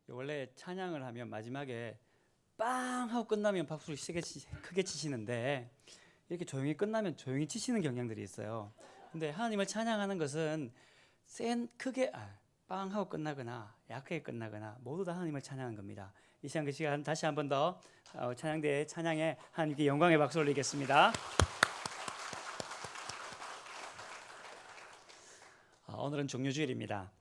원래 찬양을 하면 마지막에 빵 하고 끝나면 박수를 크게 치시는데 이렇게 조용히 끝나면 조용히 치시는 경향들이 있어요. 근데 하나님을 찬양하는 것은 크게 빵 하고 끝나거나 약하게 끝나거나 모두 다 하나님을 찬양한 겁니다. 이 시간 그 시간 다시 한 번 더 찬양대의 찬양에 하나님께 영광의 박수 올리겠습니다. 오늘은 종료주일입니다.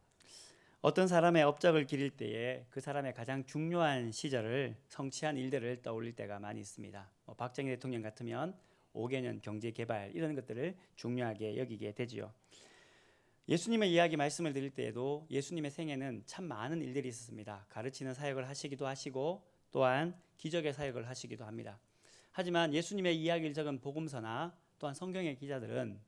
어떤 사람의 업적을 기릴 때에 그 사람의 가장 중요한 시절을 성취한 일들을 떠올릴 때가 많이 있습니다. 박정희 대통령 같으면 5개년 경제 개발 이런 것들을 중요하게 여기게 되지요. 예수님의 이야기 말씀을 드릴 때에도 예수님의 생애는 참 많은 일들이 있었습니다. 가르치는 사역을 하시기도 하시고 또한 기적의 사역을 하시기도 합니다. 하지만 예수님의 이야기를 적은 복음서나 또한 성경의 기자들은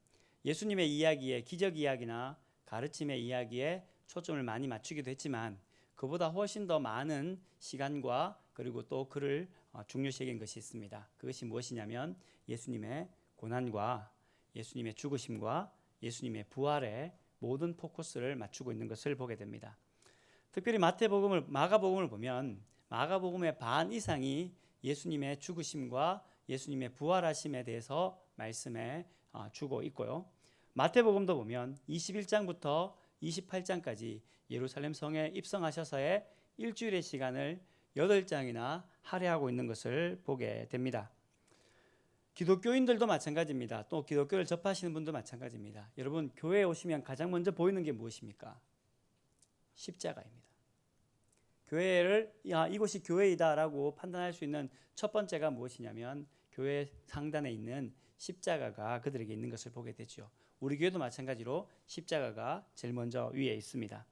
예수님의 이야기에 기적 이야기나 가르침의 이야기에 초점을 많이 맞추기도 했지만 그보다 훨씬 더 많은 시간과 그리고 또 그를 중요시 여긴 것이 있습니다. 그것이 무엇이냐면 예수님의 고난과 예수님의 죽으심과 예수님의 부활에 모든 포커스를 맞추고 있는 것을 보게 됩니다. 특별히 마가복음을 보면 마가복음의 반 이상이 예수님의 죽으심과 예수님의 부활하심에 대해서 말씀해 주고 있고요. 마태복음도 보면 21장부터 28장까지 예루살렘 성에 입성하셔서의 일주일의 시간을 8장이나 할애하고 있는 것을 보게 됩니다. 기독교인들도 마찬가지입니다. 또 기독교를 접하시는 분도 마찬가지입니다. 여러분, 교회에 오시면 가장 먼저 보이는 게 무엇입니까? 십자가입니다. 이곳이 교회이다라고 판단할 수 있는 첫 번째가 무엇이냐면 교회 상단에 있는 십자가가 그들에게 있는 것을 보게 되죠. 우리 교회도 마찬가지로 십자가가 제일 먼저 위에 있습니다.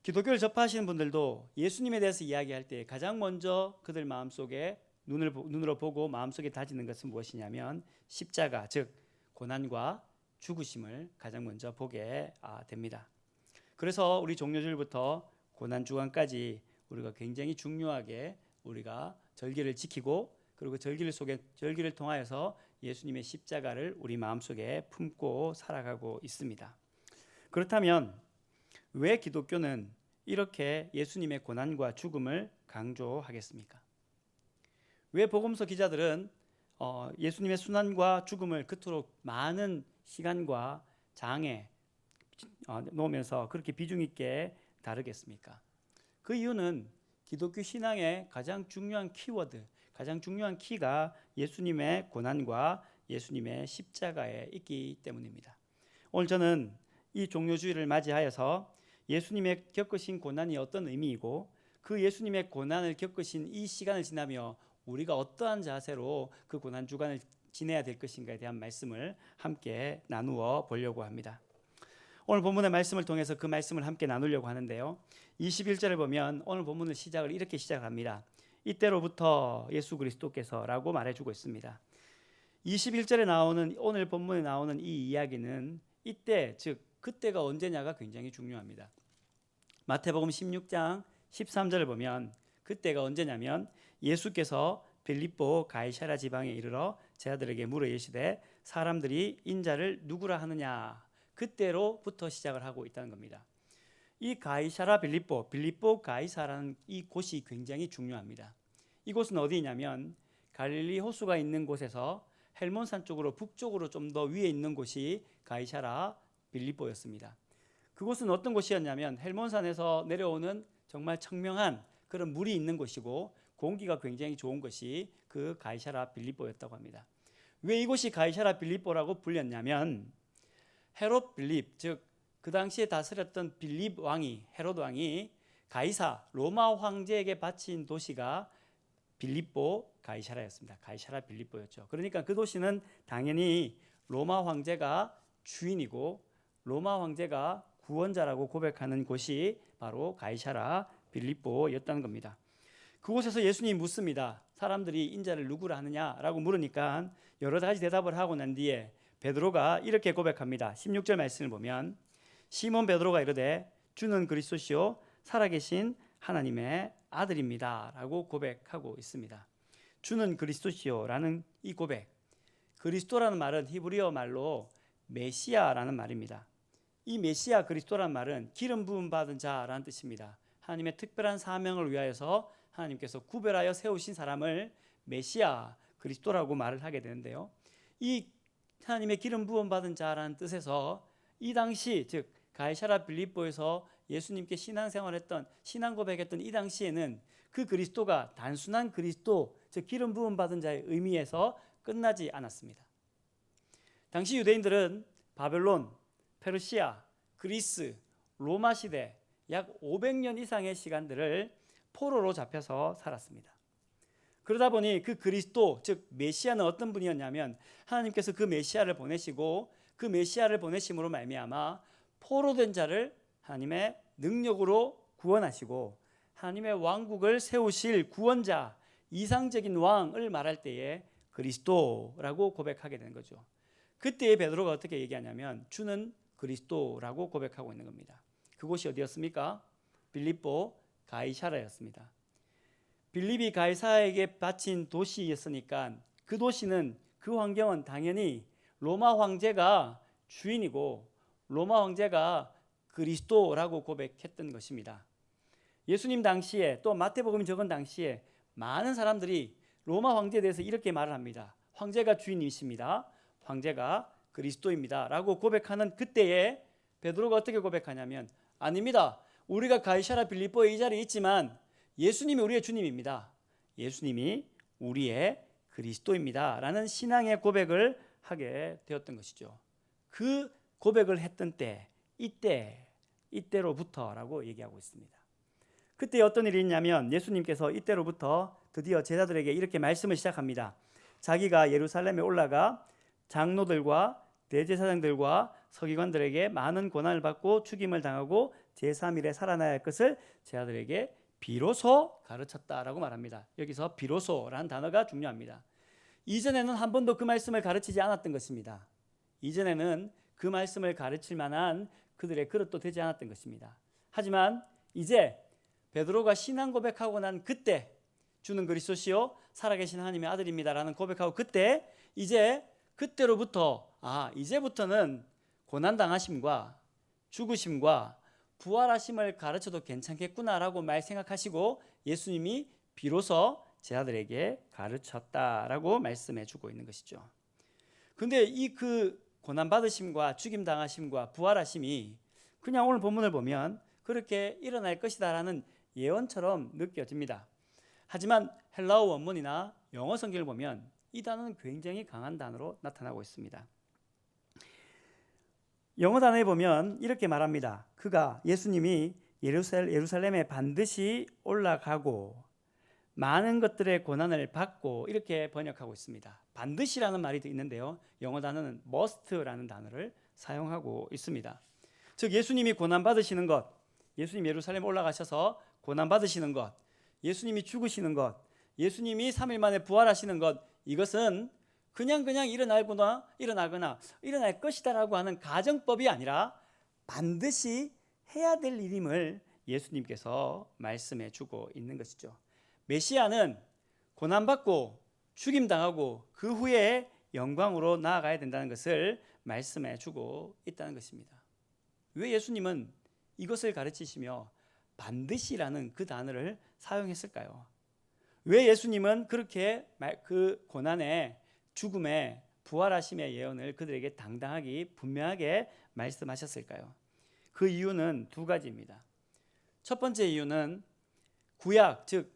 기독교를 접하시는 분들도 예수님에 대해서 이야기할 때 가장 먼저 그들 마음속에 눈으로 보고 마음속에 다지는 것은 무엇이냐면 십자가, 즉 고난과 죽으심을 가장 먼저 보게 됩니다. 그래서 우리 종료주일부터 고난주간까지 우리가 굉장히 중요하게 우리가 절기를 지키고 그리고 절기를 통하여서 예수님의 십자가를 우리 마음속에 품고 살아가고 있습니다. 그렇다면 왜 기독교는 이렇게 예수님의 고난과 죽음을 강조하겠습니까? 왜 복음서 기자들은 예수님의 순환과 죽음을 그토록 많은 시간과 장에 놓으면서 그렇게 비중 있게 다루겠습니까? 그 이유는 기독교 신앙의 가장 중요한 키워드, 가장 중요한 키가 예수님의 고난과 예수님의 십자가에 있기 때문입니다. 오늘 저는 이 종료주일을 맞이하여서 예수님의 겪으신 고난이 어떤 의미이고 그 예수님의 고난을 겪으신 이 시간을 지나며 우리가 어떠한 자세로 그 고난 주간을 지내야 될 것인가에 대한 말씀을 함께 나누어 보려고 합니다. 오늘 본문의 말씀을 통해서 그 말씀을 함께 나누려고 하는데요. 21절을 보면 오늘 본문의 시작을 이렇게 시작합니다. 이때로부터 예수 그리스도께서라고 말해주고 있습니다. 21절에 나오는 오늘 본문에 나오는 이 이야기는 이때, 즉 그때가 언제냐가 굉장히 중요합니다. 마태복음 16장 13절을 보면 그때가 언제냐면 예수께서 빌립보 가이사랴 지방에 이르러 제자들에게 물어 이르시되 사람들이 인자를 누구라 하느냐, 그때로부터 시작을 하고 있다는 겁니다. 이 가이사랴 빌립보 가이사라는 이 곳이 굉장히 중요합니다. 이곳은 어디냐면 갈릴리 호수가 있는 곳에서 헬몬산 쪽으로 북쪽으로 좀 더 위에 있는 곳이 가이사랴 빌립보였습니다. 그곳은 어떤 곳이었냐면 헬몬산에서 내려오는 정말 청명한 그런 물이 있는 곳이고 공기가 굉장히 좋은 것이 그 가이사랴 빌립보였다고 합니다. 왜 이곳이 가이사랴 빌립보라고 불렸냐면 헤롯 빌립, 즉 그 당시에 다스렸던 빌립 왕이, 헤롯 왕이 가이사 로마 황제에게 바친 도시가 빌립보 가이사랴였습니다. 가이사랴 빌립보였죠. 그러니까 그 도시는 당연히 로마 황제가 주인이고 로마 황제가 구원자라고 고백하는 곳이 바로 가이사랴 빌립보였다는 겁니다. 그곳에서 예수님이 묻습니다. 사람들이 인자를 누구라 하느냐라고 물으니까 여러 가지 대답을 하고 난 뒤에 베드로가 이렇게 고백합니다. 16절 말씀을 보면 시몬 베드로가 이르되 주는 그리스도시요 살아계신 하나님의 아들입니다 라고 고백하고 있습니다. 주는 그리스도시요라는 이 고백, 그리스도라는 말은 히브리어 말로 메시아라는 말입니다. 이 메시아 그리스도라는 말은 기름 부음 받은 자라는 뜻입니다. 하나님의 특별한 사명을 위하여서 하나님께서 구별하여 세우신 사람을 메시아 그리스도라고 말을 하게 되는데요. 이 하나님의 기름 부음 받은 자라는 뜻에서 이 당시 즉 가이사랴 빌립보에서 예수님께 신앙생활했던 신앙 고백했던 이 당시에는 그 그리스도가 단순한 그리스도 즉 기름 부음 받은 자의 의미에서 끝나지 않았습니다. 당시 유대인들은 바벨론, 페르시아, 그리스, 로마 시대 약 500년 이상의 시간들을 포로로 잡혀서 살았습니다. 그러다 보니 그 그리스도 즉 메시아는 어떤 분이었냐면 하나님께서 그 메시아를 보내시고 그 메시아를 보내심으로 말미암아 포로된 자를 하나님의 능력으로 구원하시고 하나님의 왕국을 세우실 구원자, 이상적인 왕을 말할 때에 그리스도라고 고백하게 되는 거죠. 그때에 베드로가 어떻게 얘기하냐면 주는 그리스도라고 고백하고 있는 겁니다. 그곳이 어디였습니까? 빌립보 가이사랴였습니다. 빌립이 가이사에게 바친 도시였으니까 그 도시는 그 환경은 당연히 로마 황제가 주인이고 로마 황제가 그리스도라고 고백했던 것입니다. 예수님 당시에 또 마태복음이 적은 당시에 많은 사람들이 로마 황제에 대해서 이렇게 말을 합니다. 황제가 주인이십니다. 황제가 그리스도입니다. 라고 고백하는 그때에 베드로가 어떻게 고백하냐면 아닙니다. 우리가 가이사랴 빌립보에 이 자리에 있지만 예수님이 우리의 주님입니다. 예수님이 우리의 그리스도입니다. 라는 신앙의 고백을 하게 되었던 것이죠. 그 고백을 했던 때, 이때로부터라고 얘기하고 있습니다. 그때 어떤 일이 있냐면 예수님께서 이때로부터 드디어 제자들에게 이렇게 말씀을 시작합니다. 자기가 예루살렘에 올라가 장로들과 대제사장들과 서기관들에게 많은 고난을 받고 죽임을 당하고 제3일에 살아나야 할 것을 제자들에게 비로소 가르쳤다라고 말합니다. 여기서 비로소라는 단어가 중요합니다. 이전에는 한 번도 그 말씀을 가르치지 않았던 것입니다. 이전에는 그 말씀을 가르칠 만한 그들의 그릇도 되지 않았던 것입니다. 하지만 이제 베드로가 신앙 고백하고 난 그때 주는 그리스도시요 살아계신 하나님의 아들입니다라는 고백하고 그때 이제 그때로부터 이제부터는 고난당하심과 죽으심과 부활하심을 가르쳐도 괜찮겠구나라고 생각하시고 예수님이 비로소 제자들에게 가르쳤다라고 말씀해 주고 있는 것이죠. 그런데 이 그 고난받으심과 죽임당하심과 부활하심이 그냥 오늘 본문을 보면 그렇게 일어날 것이다라는 예언처럼 느껴집니다. 하지만 헬라어 원문이나 영어 성경을 보면 이 단어는 굉장히 강한 단어로 나타나고 있습니다. 영어 단어에 보면 이렇게 말합니다. 그가 예수님이 예루살렘에 반드시 올라가고 많은 것들의 고난을 받고 이렇게 번역하고 있습니다. 반드시라는 말이 있는데요. 영어 단어는 must라는 단어를 사용하고 있습니다. 즉 예수님이 고난 받으시는 것, 예수님 예루살렘 올라가셔서 고난 받으시는 것, 예수님이 죽으시는 것, 예수님이 3일 만에 부활하시는 것, 이것은 그냥 일어나거나 일어날 것이다라고 하는 가정법이 아니라 반드시 해야 될 일임을 예수님께서 말씀해 주고 있는 것이죠. 메시아는 고난받고 죽임당하고 그 후에 영광으로 나아가야 된다는 것을 말씀해 주고 있다는 것입니다. 왜 예수님은 이것을 가르치시며 반드시라는 그 단어를 사용했을까요? 왜 예수님은 그렇게 그 고난의 죽음의 부활하심의 예언을 그들에게 당당하게 분명하게 말씀하셨을까요? 그 이유는 두 가지입니다. 첫 번째 이유는 구약 즉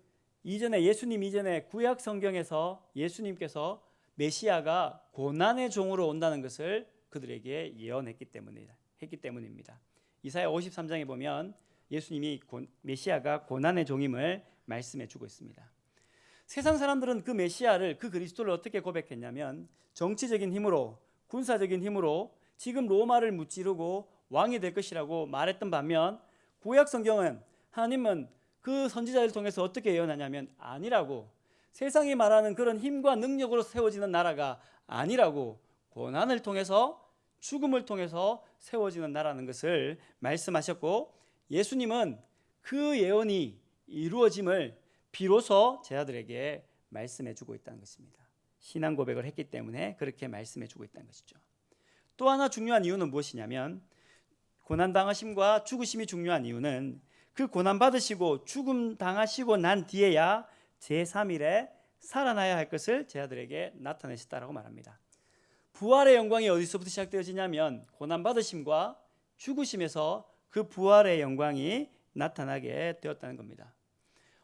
예수님 이전에 구약 성경에서 예수님께서 메시아가 고난의 종으로 온다는 것을 그들에게 예언했기 때문입니다. 이사야 53장에 보면 예수님이 메시아가 고난의 종임을 말씀해 주고 있습니다. 세상 사람들은 그 메시아를 그 그리스도를 어떻게 고백했냐면 정치적인 힘으로 군사적인 힘으로 지금 로마를 무찌르고 왕이 될 것이라고 말했던 반면 구약 성경은 하나님은 그 선지자를 통해서 어떻게 예언하냐면 아니라고 세상이 말하는 그런 힘과 능력으로 세워지는 나라가 아니라고 고난을 통해서 죽음을 통해서 세워지는 나라는 것을 말씀하셨고 예수님은 그 예언이 이루어짐을 비로소 제자들에게 말씀해 주고 있다는 것입니다. 신앙 고백을 했기 때문에 그렇게 말씀해 주고 있다는 것이죠. 또 하나 중요한 이유는 무엇이냐면 고난당하심과 죽으심이 중요한 이유는 그 고난 받으시고 죽음 당하시고 난 뒤에야 제3일에 살아나야 할 것을 제자들에게 나타내셨다라고 말합니다. 부활의 영광이 어디서부터 시작되어지냐면 고난 받으심과 죽으심에서 그 부활의 영광이 나타나게 되었다는 겁니다.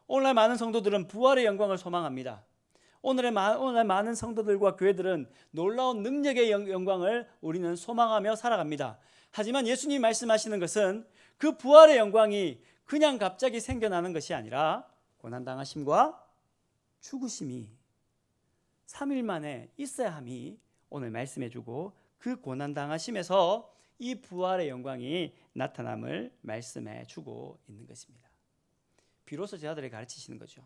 오늘날 많은 성도들은 부활의 영광을 소망합니다. 오늘날 많은 성도들과 교회들은 놀라운 능력의 영광을 우리는 소망하며 살아갑니다. 하지만 예수님이 말씀하시는 것은 그 부활의 영광이 그냥 갑자기 생겨나는 것이 아니라 고난당하심과 죽으심이 3일 만에 있어야 함이 오늘 말씀해주고, 그 고난당하심에서 이 부활의 영광이 나타남을 말씀해주고 있는 것입니다. 비로소 제자들에게 가르치시는 거죠.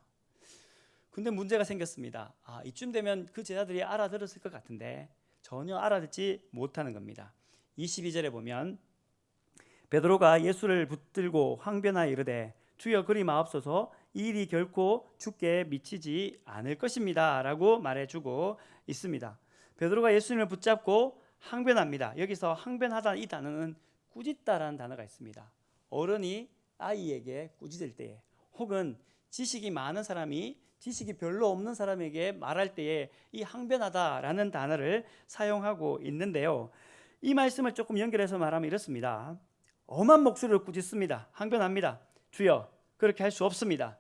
근데 문제가 생겼습니다. 이쯤 되면 그 제자들이 알아들었을 것 같은데 전혀 알아듣지 못하는 겁니다. 22절에 보면 베드로가 예수를 붙들고 항변하여 이르되 주여 그리 마옵소서, 이 일이 결코 주께 미치지 않을 것입니다 라고 말해주고 있습니다. 베드로가 예수님을 붙잡고 항변합니다. 여기서 항변하다, 이 단어는 꾸짖다라는 단어가 있습니다. 어른이 아이에게 꾸짖을 때에, 혹은 지식이 많은 사람이 지식이 별로 없는 사람에게 말할 때에 이 항변하다라는 단어를 사용하고 있는데요, 이 말씀을 조금 연결해서 말하면 이렇습니다. 엄한 목소리로 꾸짖습니다. 항변합니다. 주여 그렇게 할 수 없습니다.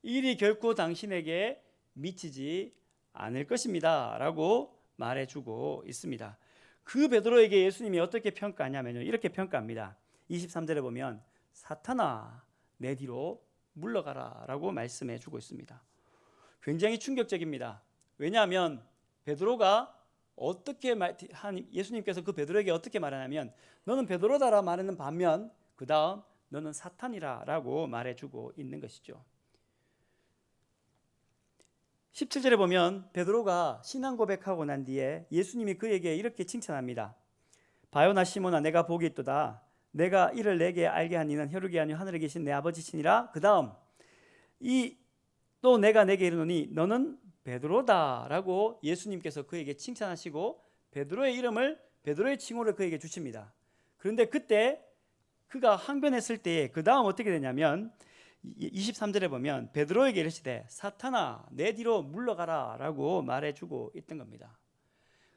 이 일이 결코 당신에게 미치지 않을 것입니다 라고 말해주고 있습니다. 그 베드로에게 예수님이 어떻게 평가하냐면요, 이렇게 평가합니다. 23절에 보면 사탄아 내 뒤로 물러가라 라고 말씀해주고 있습니다. 굉장히 충격적입니다. 왜냐하면 베드로가 예수님께서 그 베드로에게 어떻게 말하냐면 너는 베드로다라 말하는 반면 그 다음 너는 사탄이라 라고 말해주고 있는 것이죠. 17절에 보면 베드로가 신앙 고백하고 난 뒤에 예수님이 그에게 이렇게 칭찬합니다. 바요나 시몬아 내가 복이 있도다. 내가 이를 내게 알게 한 이는 혈육이 아니요 하늘에 계신 내 아버지시니라. 그 다음 또 내가 내게 이르노니 너는 베드로다 라고 예수님께서 그에게 칭찬하시고 베드로의 칭호를 그에게 주십니다. 그런데 그때 그가 항변했을 때에 그 다음 어떻게 되냐면 23절에 보면 베드로에게 이르시되 사탄아 내 뒤로 물러가라 라고 말해주고 있던 겁니다.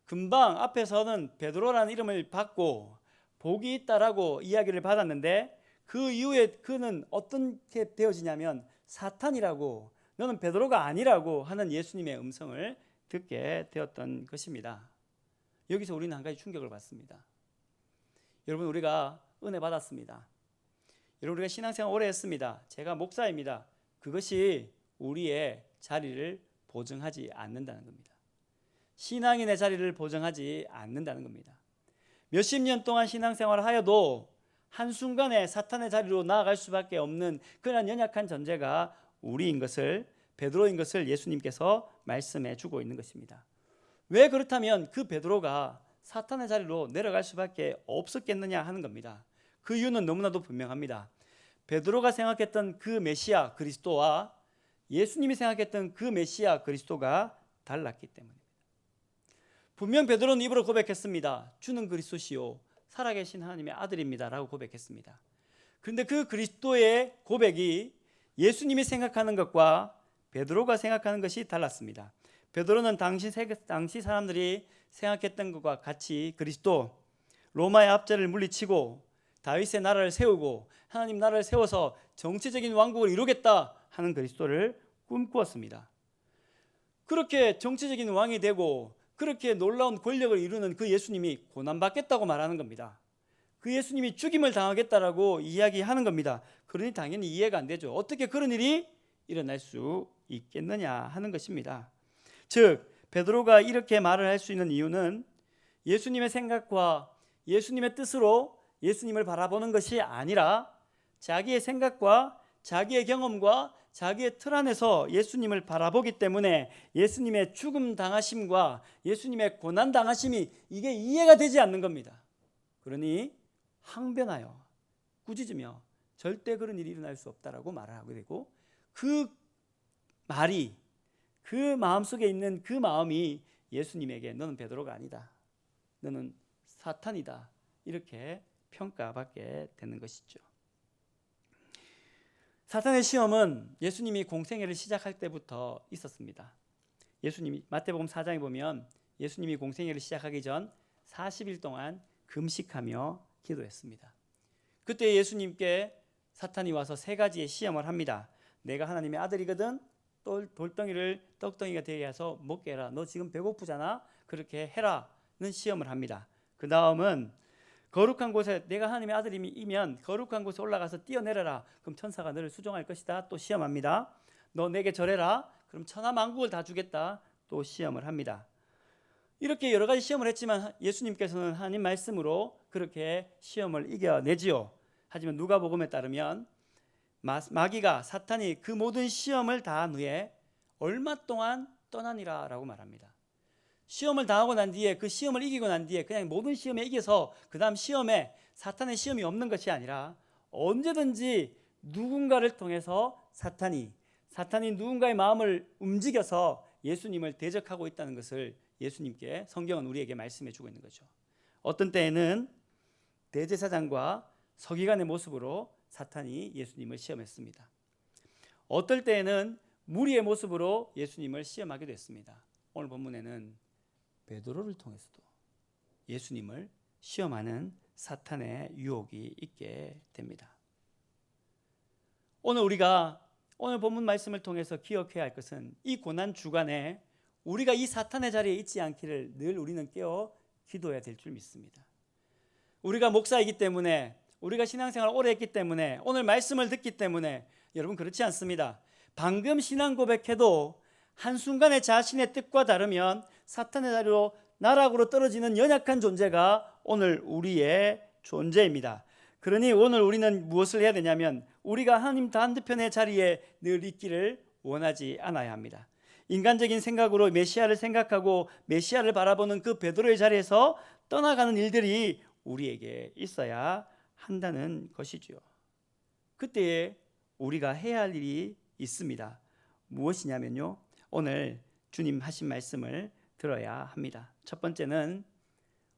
금방 앞에서는 베드로라는 이름을 받고 복이 있다라고 이야기를 받았는데 그 이후에 그는 어떻게 되어지냐면 사탄이라고, 너는 베드로가 아니라고 하는 예수님의 음성을 듣게 되었던 것입니다. 여기서 우리는 한 가지 충격을 받습니다. 여러분, 우리가 은혜 받았습니다. 여러분, 우리가 신앙생활 오래 했습니다. 제가 목사입니다. 그것이 우리의 자리를 보증하지 않는다는 겁니다. 신앙인의 자리를 보증하지 않는다는 겁니다. 몇십 년 동안 신앙생활을 하여도 한순간에 사탄의 자리로 나아갈 수밖에 없는 그런 연약한 존재가 우리인 것을, 베드로인 것을 예수님께서 말씀해 주고 있는 것입니다. 왜 그렇다면 그 베드로가 사탄의 자리로 내려갈 수밖에 없었겠느냐 하는 겁니다. 그 이유는 너무나도 분명합니다. 베드로가 생각했던 그 메시아 그리스도와 예수님이 생각했던 그 메시아 그리스도가 달랐기 때문입니다. 분명 베드로는 입으로 고백했습니다. 주는 그리스도시요 살아계신 하나님의 아들입니다 라고 고백했습니다. 그런데 그 그리스도의 고백이 예수님이 생각하는 것과 베드로가 생각하는 것이 달랐습니다. 베드로는 당시 사람들이 생각했던 것과 같이 그리스도, 로마의 압제를 물리치고 다윗의 나라를 세우고 하나님 나라를 세워서 정치적인 왕국을 이루겠다 하는 그리스도를 꿈꾸었습니다. 그렇게 정치적인 왕이 되고 그렇게 놀라운 권력을 이루는 그 예수님이 고난받겠다고 말하는 겁니다. 그 예수님이 죽임을 당하겠다라고 이야기하는 겁니다. 그러니 당연히 이해가 안 되죠. 어떻게 그런 일이 일어날 수 있겠느냐 하는 것입니다. 즉 베드로가 이렇게 말을 할 수 있는 이유는 예수님의 생각과 예수님의 뜻으로 예수님을 바라보는 것이 아니라 자기의 생각과 자기의 경험과 자기의 틀 안에서 예수님을 바라보기 때문에 예수님의 죽음 당하심과 예수님의 고난 당하심이 이게 이해가 되지 않는 겁니다. 그러니 항변하여 꾸짖으며 절대 그런 일이 일어날 수 없다라고 말을 하게 되고, 그 말이, 그 마음속에 있는 그 마음이 예수님에게 너는 베드로가 아니다, 너는 사탄이다 이렇게 평가받게 되는 것이죠. 사탄의 시험은 예수님이 공생애를 시작할 때부터 있었습니다. 예수님이 마태복음 4장에 보면 예수님이 공생애를 시작하기 전 40일 동안 금식하며 기도했습니다. 그때 예수님께 사탄이 와서 세 가지의 시험을 합니다. 내가 하나님의 아들이거든 돌덩이를 떡덩이가 되게 해서 먹게 해라. 너 지금 배고프잖아. 그렇게 해라는 시험을 합니다. 그 다음은 거룩한 곳에 내가 하나님의 아들이면 거룩한 곳에 올라가서 뛰어내려라. 그럼 천사가 너를 수종할 것이다. 또 시험합니다. 너 내게 절해라. 그럼 천하 만국을 다 주겠다. 또 시험을 합니다. 이렇게 여러 가지 시험을 했지만 예수님께서는 하나님 말씀으로 그렇게 시험을 이겨내지요. 하지만 누가복음에 따르면 마귀가 사탄이 그 모든 시험을 다한 후에 얼마 동안 떠나니라 라고 말합니다. 시험을 당하고 난 뒤에 그 시험을 이기고 난 뒤에 그냥 모든 시험에 이겨서 그 다음 시험에 사탄의 시험이 없는 것이 아니라 언제든지 누군가를 통해서 사탄이 누군가의 마음을 움직여서 예수님을 대적하고 있다는 것을 예수님께 성경은 우리에게 말씀해 주고 있는 거죠. 어떤 때에는 대제사장과 서기관의 모습으로 사탄이 예수님을 시험했습니다. 어떨 때에는 무리의 모습으로 예수님을 시험하기도 했습니다. 오늘 본문에는 베드로를 통해서도 예수님을 시험하는 사탄의 유혹이 있게 됩니다. 오늘 본문 말씀을 통해서 기억해야 할 것은 이 고난 주간에 우리가 이 사탄의 자리에 있지 않기를 늘 우리는 깨어 기도해야 될 줄 믿습니다. 우리가 목사이기 때문에 우리가 신앙생활을 오래 했기 때문에 오늘 말씀을 듣기 때문에 여러분 그렇지 않습니다. 방금 신앙 고백해도 한순간에 자신의 뜻과 다르면 사탄의 자리로 나락으로 떨어지는 연약한 존재가 오늘 우리의 존재입니다. 그러니 오늘 우리는 무엇을 해야 되냐면 우리가 하나님 반대편의 자리에 늘 있기를 원하지 않아야 합니다. 인간적인 생각으로 메시아를 생각하고 메시아를 바라보는 그 베드로의 자리에서 떠나가는 일들이 우리에게 있어야 한다는 것이죠. 그때에 우리가 해야 할 일이 있습니다. 무엇이냐면요, 오늘 주님 하신 말씀을 들어야 합니다. 첫 번째는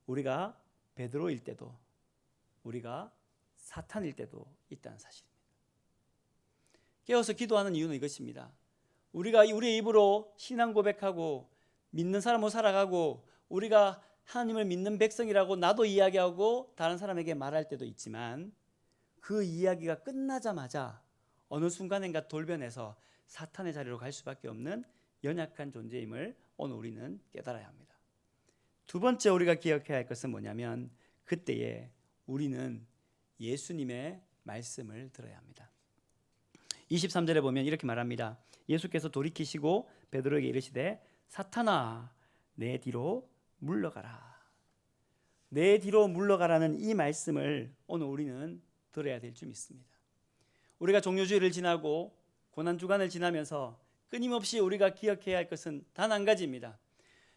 우리가 베드로일 때도 우리가 사탄일 때도 있다는 사실입니다. 깨어서 기도하는 이유는 이것입니다. 우리가 우리의 입으로 신앙 고백하고 믿는 사람으로 살아가고 우리가 하나님을 믿는 백성이라고 나도 이야기하고 다른 사람에게 말할 때도 있지만 그 이야기가 끝나자마자 어느 순간인가 돌변해서 사탄의 자리로 갈 수밖에 없는 연약한 존재임을 오늘 우리는 깨달아야 합니다. 두 번째 우리가 기억해야 할 것은 뭐냐면 그때에 우리는 예수님의 말씀을 들어야 합니다. 23절에 보면 이렇게 말합니다. 예수께서 돌이키시고 베드로에게 이르시되 사탄아 내 뒤로 물러가라. 내 뒤로 물러가라는 이 말씀을 오늘 우리는 들어야 될 줄 믿습니다. 우리가 종료주일을 지나고 고난주간을 지나면서 끊임없이 우리가 기억해야 할 것은 단 한 가지입니다.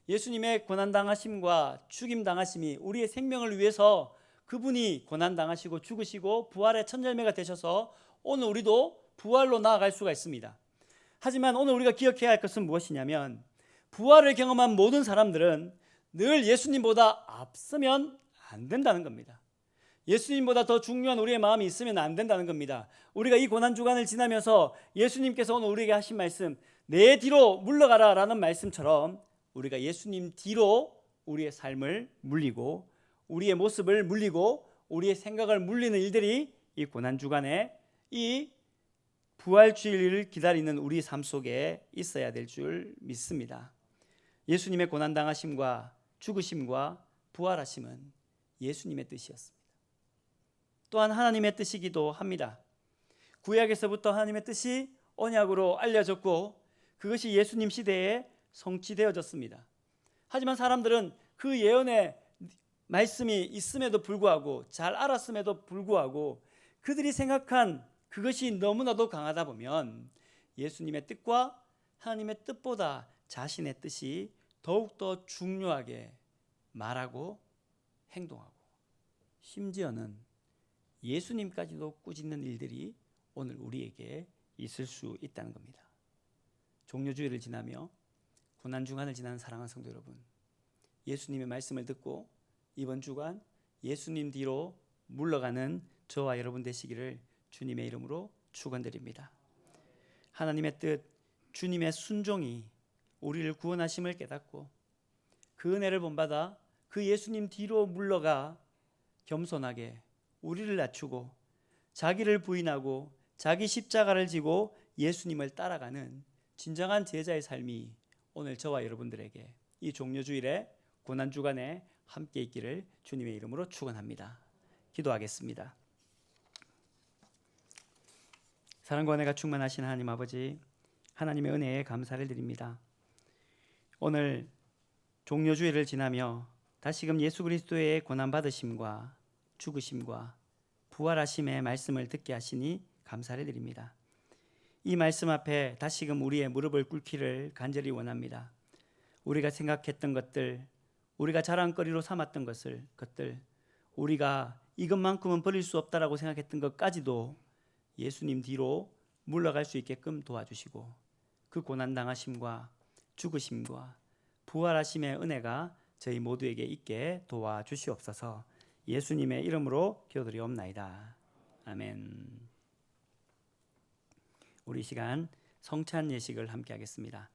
예수님의 고난당하심과 죽임당하심이 우리의 생명을 위해서 그분이 고난당하시고 죽으시고 부활의 첫 열매가 되셔서 오늘 우리도 부활로 나아갈 수가 있습니다. 하지만 오늘 우리가 기억해야 할 것은 무엇이냐면 부활을 경험한 모든 사람들은 늘 예수님보다 앞서면 안 된다는 겁니다. 예수님보다 더 중요한 우리의 마음이 있으면 안 된다는 겁니다. 우리가 이 고난주간을 지나면서 예수님께서 오늘 우리에게 하신 말씀 내 뒤로 물러가라 라는 말씀처럼 우리가 예수님 뒤로 우리의 삶을 물리고 우리의 모습을 물리고 우리의 생각을 물리는 일들이 이 고난주간에 이 부활주일을 기다리는 우리 삶 속에 있어야 될 줄 믿습니다. 예수님의 고난당하심과 죽으심과 부활하심은 예수님의 뜻이었습니다. 또한 하나님의 뜻이기도 합니다. 구약에서부터 하나님의 뜻이 언약으로 알려졌고 그것이 예수님 시대에 성취되어졌습니다. 하지만 사람들은 그 예언의 말씀이 있음에도 불구하고 잘 알았음에도 불구하고 그들이 생각한 그것이 너무나도 강하다 보면 예수님의 뜻과 하나님의 뜻보다 자신의 뜻이 더욱더 중요하게 말하고 행동하고 심지어는 예수님까지도 꾸짖는 일들이 오늘 우리에게 있을 수 있다는 겁니다. 종료주일을 지나며 고난주간을 지나는 사랑하는 성도 여러분, 예수님의 말씀을 듣고 이번 주간 예수님 뒤로 물러가는 저와 여러분 되시기를 주님의 이름으로 축원드립니다. 하나님의 뜻, 주님의 순종이 우리를 구원하심을 깨닫고 그 은혜를 본받아 그 예수님 뒤로 물러가 겸손하게 우리를 낮추고 자기를 부인하고 자기 십자가를 지고 예수님을 따라가는 진정한 제자의 삶이 오늘 저와 여러분들에게 이 종료주일에 고난주간에 함께 있기를 주님의 이름으로 축원합니다. 기도하겠습니다. 사랑과 은혜가 충만하신 하나님 아버지, 하나님의 은혜에 감사를 드립니다. 오늘 종료주일을 지나며 다시금 예수 그리스도의 고난받으심과 죽으심과 부활하심의 말씀을 듣게 하시니 감사를 드립니다. 이 말씀 앞에 다시금 우리의 무릎을 꿇기를 간절히 원합니다. 우리가 생각했던 것들, 우리가 자랑거리로 삼았던 것들, 우리가 이것만큼은 버릴 수 없다라고 생각했던 것까지도 예수님 뒤로 물러갈 수 있게끔 도와주시고 그 고난당하심과 죽으심과 부활하심의 은혜가 저희 모두에게 있게 도와주시옵소서. 예수님의 이름으로 기도드리옵나이다. 아멘. 우리 시간 성찬 예식을 함께 하겠습니다.